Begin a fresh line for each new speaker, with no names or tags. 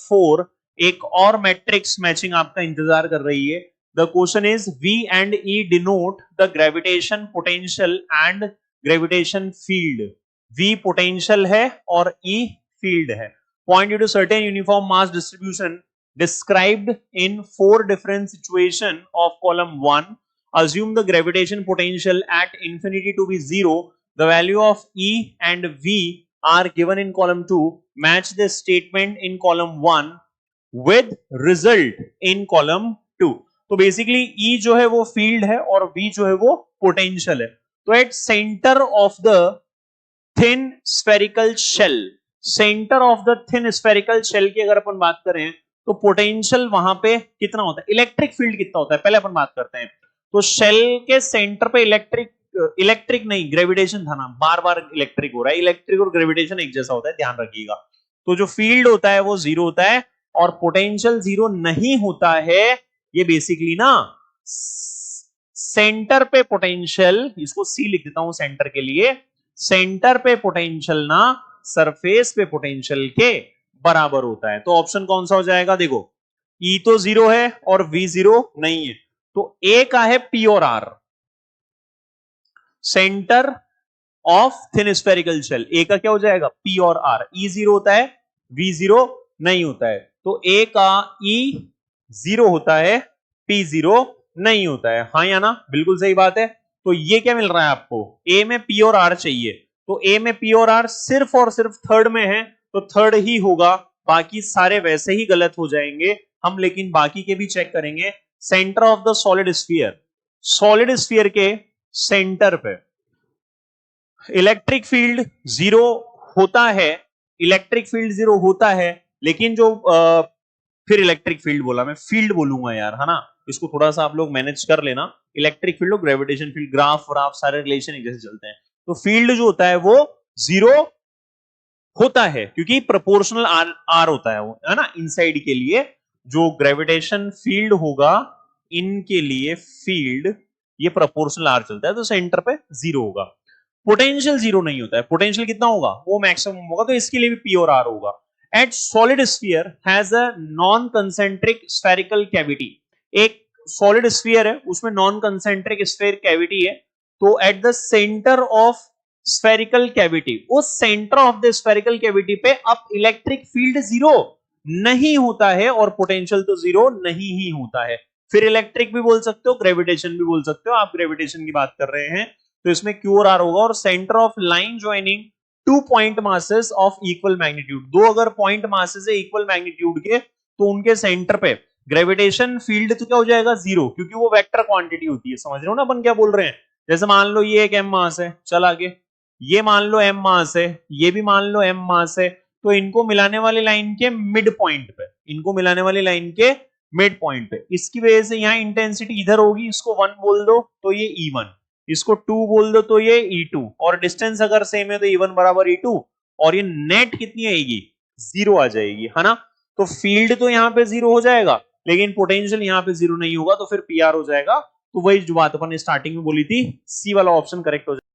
4 एक और matrix matching आपका इंतजार कर रही है। The question is V and E denote the gravitation potential and gravitation field। V potential है और E फील्ड है। Point due to certain uniform mass distribution described in 4 different situation of column 1, assume the gravitation potential at infinity to be 0. The value of E and V are given in column 2. Match the statement in column 1 with result in column 2. तो basically E जो है वो field है और V जो है वो potential है। तो at centre of the thin spherical shell, centre of the thin spherical shell की अगर अपन बात करें तो पोटेंशियल वहां पे कितना होता है, इलेक्ट्रिक फील्ड कितना होता है, पहले अपन बात करते हैं। तो शेल के सेंटर पे इलेक्ट्रिक नहीं, ग्रेविटेशन था ना, बार बार इलेक्ट्रिक हो रहा है, इलेक्ट्रिक और ग्रेविटेशन एक जैसा होता है, ध्यान रखिएगा। तो जो फील्ड होता है वो जीरो होता है और पोटेंशियल जीरो नहीं होता है। ये बेसिकली ना सेंटर पे पोटेंशियल, इसको सी लिख देता हूं सेंटर के लिए, सेंटर पे पोटेंशियल ना सरफेस पे पोटेंशियल के बराबर होता है। तो ऑप्शन कौन सा हो जाएगा, देखो E तो जीरो है और V जीरो नहीं है, तो A का है P और R, centre of thin spherical shell. A का क्या हो जाएगा, P और R। E जीरो होता है, V जीरो नहीं होता है, तो A का E जीरो होता है, P जीरो नहीं होता है। हाँ या ना, बिल्कुल सही बात है। तो ये क्या मिल रहा है आपको, A में P और R चाहिए, तो A में P और R सिर्फ और सिर्फ थर्ड में है, तो थर्ड ही होगा, बाकी सारे वैसे ही गलत हो जाएंगे हम, लेकिन बाकी के भी चेक करेंगे। Centre of the solid sphere, solid sphere के सेंटर पे इलेक्ट्रिक फील्ड जीरो होता है, इलेक्ट्रिक फील्ड जीरो होता है, लेकिन जो फिर इलेक्ट्रिक फील्ड बोला, मैं फील्ड बोलूंगा यार, है ना, इसको थोड़ा सा आप लोग मैनेज कर लेना। इलेक्ट्रिक फील्ड और ग्रेविटेशन फील्ड, ग्राफ सारे रिलेशन एक जैसे चलते हैं। तो फील्ड जो होता है वो जीरो होता है क्योंकि प्रोपोर्शनल आर होता है वो, है ना। इनसाइड के लिए जो ग्रेविटेशन फील्ड होगा, इनके लिए फील्ड ये प्रोपोर्शनल आर चलता है, तो सेंटर पे जीरो होगा। पोटेंशियल जीरो नहीं होता है, पोटेंशियल कितना होगा, वो मैक्सिमम होगा, तो इसके लिए भी पी और आर होगा। At solid sphere has a non concentric spherical cavity, एक सॉलिड स्फीयर है उसमें नॉन कंसेंट्रिक स्फीयर कैविटी है, तो at the centre of spherical cavity, उस centre of the spherical cavity पे अब इलेक्ट्रिक फील्ड जीरो नहीं होता है और पोटेंशियल तो जीरो नहीं ही होता है। फिर इलेक्ट्रिक भी बोल सकते हो, ग्रेविटेशन भी बोल सकते हो, आप ग्रेविटेशन की बात कर रहे हैं तो इसमें क्यू और आर होगा। और centre of line joining two point masses of equal magnitude, दो अगर पॉइंट मासेस है इक्वल मैग्नीट्यूड के, तो उनके सेंटर पे ग्रेविटेशन फील्ड तो क्या हो जाएगा, जीरो, क्योंकि वो वेक्टर क्वांटिटी होती है। समझ रहे हो ना अपन क्या बोल रहे हैं। जैसे मान लो ये एक m मास है, चल आगे, ये मान लो m मास है, ये भी मान लो m मास है, तो इनको मिलाने वाली लाइन के मिड पॉइंट पे, इनको मिलाने वाली लाइन के मिड पॉइंट पे, इसकी वजह से यहाँ इंटेंसिटी इधर होगी, इसको 1 बोल दो तो ये E1, इसको 2 बोल दो तो ये E2, और डिस्टेंस अगर सेम है तो E1 बराबर E2, और ये नेट कितनी आएगी, जीरो आ जाएगी, है ना। तो फील्ड तो यहाँ पे जीरो हो जाएगा, लेकिन पोटेंशियल यहाँ पे जीरो नहीं होगा, तो फिर PR हो जाएगा। तो वही जो बात अपन ने स्टार्टिंग में बोली थी, सी वाला ऑप्शन करेक्ट हो जाएगा।